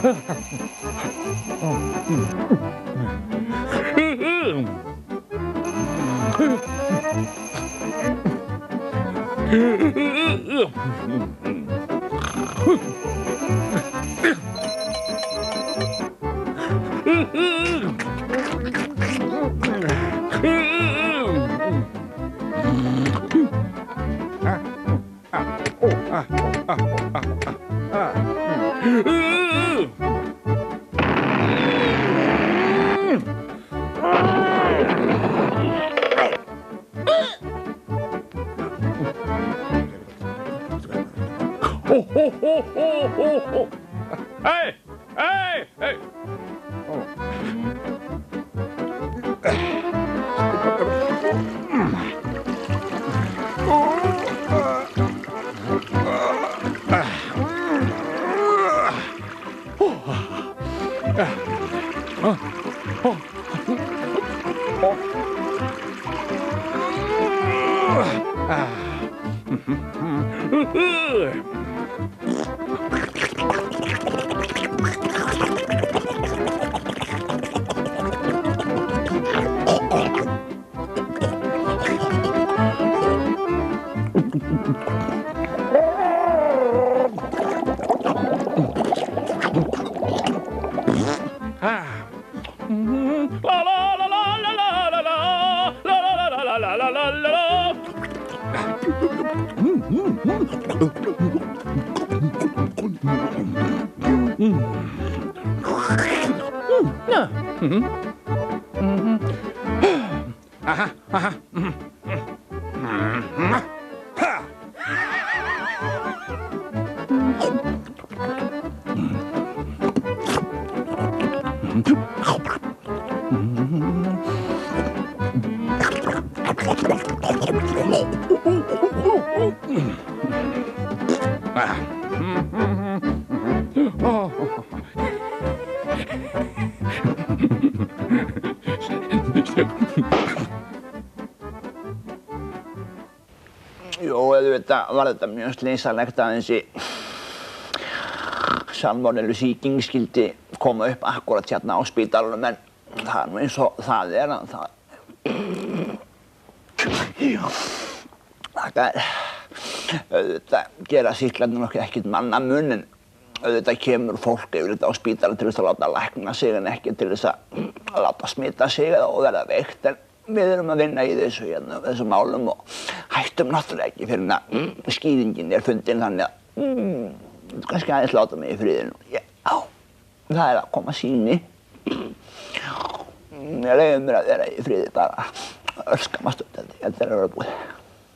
Hey! Hey! Hey! Joo, auðvitað var þetta mjög slynsamlegt að þessi salmonellusýking skyldi koma upp akkúrat hérna á spítalanum, en það er nú eins og það er að það auðvitað gera sýklarnir nokkið ekkert mannamun, en auðvitað kemur fólk yfirleitt á spítalann til þess að láta lækna sig en ekki til þess að láta smita sig og verða veikt. En við erum að vinna í þessum málum og hættum náttúrulega ekki fyrir að skýringin er fundin, þannig að kannski aðeins láta mig í friðinu. Já, það er að koma sýni. Ég leyfi mér að vera í friði bara örskamma stund, þetta er að vera búið.